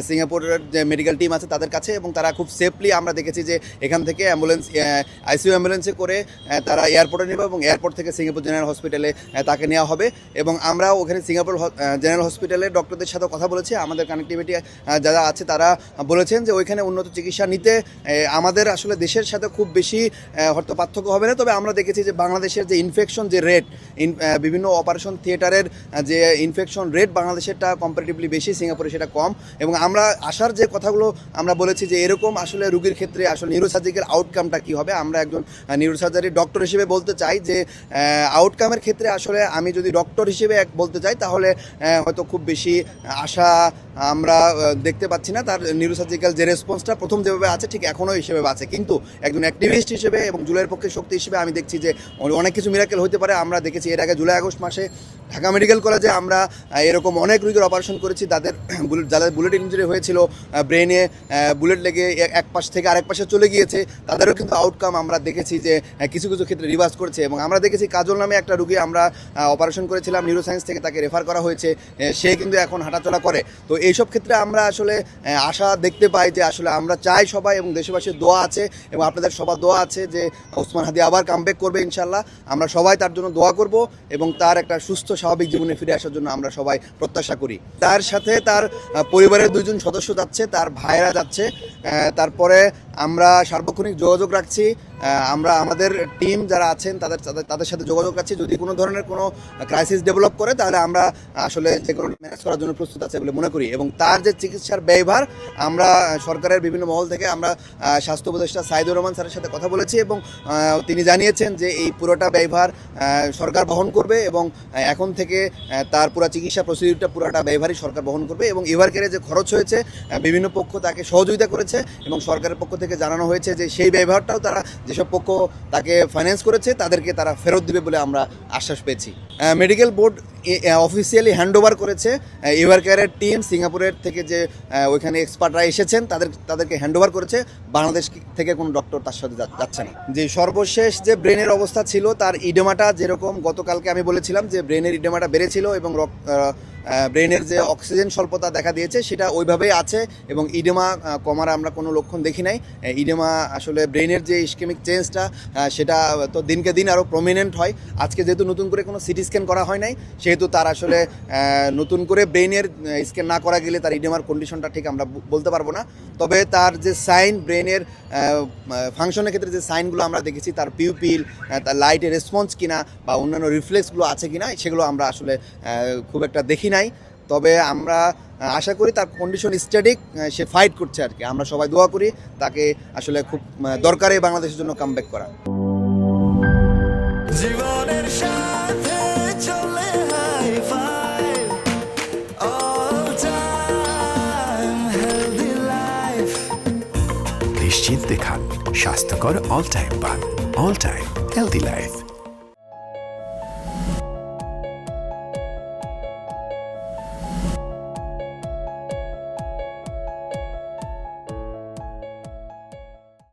সিঙ্গাপুরের যে medical team আছে তাদের কাছে, এবং তারা খুব সেফলি আমরা দেখেছি যে এখান থেকে অ্যাম্বুলেন্স আইসিইউ অ্যাম্বুলেন্সে করে তারা এয়ারপোর্টে নেবে এবং এয়ারপোর্ট থেকে সিঙ্গাপুর জেনারেল হসপিটালে তাকে নেওয়া হবে। এবং আমরা ওখানে সিঙ্গাপুর জেনারেল হসপিটালের ডক্টরদের সাথে কথা বলেছি, আমাদের কানেক্টিভিটি যারা আছে তারা বলেছেন যে ওইখানে উন্নত চিকিৎসা নিতে আমাদের আসলে দেশের সাথে খুব বেশি হয়তো পার্থক্য হবে না। তবে আমরা দেখেছি যে বাংলাদেশের যে ইনফেকশন যে রেট, বিভিন্ন অপারেশন থিয়েটারের যে ইনফেকশন রেট বাংলাদেশেরটা কম্পারেটিভলি বেশি, সিঙ্গাপুরে সেটা কম। এবং আমরা আসার যে কথাগুলো আমরা বলেছি যে এরকম আসলে রুগীর ক্ষেত্রে আসলে নিউরোসার্জিক্যাল আউটকামটা কী হবে। আমরা একজন নিউরোসার্জারি ডক্টর হিসেবে বলতে চাই যে আউটকামের ক্ষেত্রে আসলে আমি যদি ডক্টর হিসেবে বলতে চাই তাহলে হয়তো খুব বেশি আশা আমরা দেখতে পাচ্ছি না। তার নিউরোসার্জিক্যাল যে রেসপন্সটা প্রথম যেভাবে আছে ঠিক এখনও হিসেবে আছে, কিন্তু একজন অ্যাক্টিভিস্ট হিসেবে এবং জুলাইয়ের পক্ষে শক্তি হিসেবে আমি দেখছি যে অনেক কিছু মিরাকেল হতে পারে। আমরা দেখেছি এর আগে জুলাই আগস্ট মাসে ঢাকা মেডিকেল কলেজে আমরা এরকম অনেক রোগীর অপারেশন করেছি, যাদের বুলেট ইঞ্জুরি হয়েছিল, ব্রেনে বুলেট লেগে এক পাশ থেকে আরেক পাশে চলে গিয়েছে, তাদেরও কিন্তু আউটকাম আমরা দেখেছি যে কিছু কিছু ক্ষেত্রে রিভার্স করেছে। এবং আমরা দেখেছি কাজল নামে একটা রুগী আমরা অপারেশন করেছিলাম নিউরোসায়েন্স থেকে, তাকে রেফার করা হয়েছে, সে কিন্তু এখন হাঁটাচলা করে। তো এইসব ক্ষেত্রে আমরা আসলে আশা দেখতে পাই যে আসলে আমরা চাই সবাই, এবং দেশবাসীর দোয়া আছে এবং আপনাদের সবার দোয়া আছে যে ওসমান হাদি আবার কামব্যাক করবে ইনশাল্লাহ। আমরা সবাই তার জন্য দোয়া করব এবং তার একটা সুস্থ স্বাভাবিক জীবনে ফিরে আসার জন্য আমরা সবাই প্রত্যাশা করি। তার সাথে তার পরিবারের 2 জন সদস্য যাচ্ছে, তার ভাইরা যাচ্ছে। তারপরে আমরা সার্বক্ষণিক যোগাযোগ রাখছি, আমরা আমাদের টিম যারা আছেন তাদের সাথে যোগাযোগ রাখছি। যদি কোনো ধরনের কোনো ক্রাইসিস ডেভেলপ করে তাহলে আমরা আসলে যে কোনো ম্যানেজ করার জন্য প্রস্তুত আছে বলে মনে করি। এবং তার যে চিকিৎসার ব্যয়ভার আমরা সরকারের বিভিন্ন মহল থেকে আমরা স্বাস্থ্য উপদেষ্টা সাইদুর রহমান স্যারের সাথে কথা বলেছি, এবং তিনি জানিয়েছেন যে এই পুরোটা ব্যয়ভার সরকার বহন করবে, এবং এখন থেকে তার পুরো চিকিৎসা প্রসিডিউরটা পুরোটা ব্যয়ভারই সরকার বহন করবে। এবং এভার কেয়ারে যে খরচ হয়েছে বিভিন্ন পক্ষ তাকে সহযোগিতা করেছে, এবং সরকারের পক্ষ থেকে জানানো হয়েছে যে সেই ব্যয়ভারটাও তারা যেসব পক্ষ তাকে ফাইন্যান্স করেছে তাদেরকে তারা ফেরত দিবে বলে আমরা আশ্বাস পেয়েছি। মেডিকেল বোর্ড অফিসিয়ালি হ্যান্ডওভার করেছে এভার কেয়ারের টিম, সিঙ্গাপুরের থেকে যে ওইখানে এক্সপার্টরা এসেছেন তাদেরকে হ্যান্ডওভার করেছে। বাংলাদেশ থেকে কোনো ডক্টর তার সাথে যাচ্ছে না। যে সর্বশেষ যে ব্রেনের অবস্থা ছিল, তার ইডেমাটা যেরকম গতকালকে আমি বলেছিলাম যে ব্রেনের ইডেমাটা বেড়েছিল এবং ব্রেনের যে অক্সিজেন স্বল্পতা দেখা দিয়েছে সেটা ওইভাবেই আছে, এবং ইডেমা কমার আমরা কোনো লক্ষণ দেখি নাই। ইডেমা আসলে ব্রেনের যে ইসকেমিক চেঞ্জটা সেটা তো দিনকে দিন আরও প্রমিনেন্ট হয়। আজকে যেহেতু নতুন করে কোনো সিটি স্ক্যান করা হয় নাই, সেহেতু তার আসলে নতুন করে ব্রেনের স্ক্যান না করা গেলে তার ইডেমার কন্ডিশনটা ঠিক আমরা বলতে পারবো না। তবে তার যে সাইন, ব্রেনের ফাংশনের ক্ষেত্রে যে সাইনগুলো আমরা দেখেছি, তার পিউপিল, তার লাইটের রেসপন্স কিনা বা অন্যান্য রিফ্লেক্সগুলো আছে কিনা, সেগুলো আমরা আসলে খুব একটা দেখি নাই। তবে আমরা আশা করি তার কন্ডিশন স্ট্যাটিক, সে ফাইট করছে আর কি। আমরা সবাই দোয়া করি তাকে আসলে খুব দরকারে বাংলাদেশের জন্য কামব্যাক করা। জীবনের সাথে চলে high five all time healthy life. নিশ্চিন্তে খান স্বাস্থ্যকর অল টাইম পান, অল টাইম হেলদি লাইফ।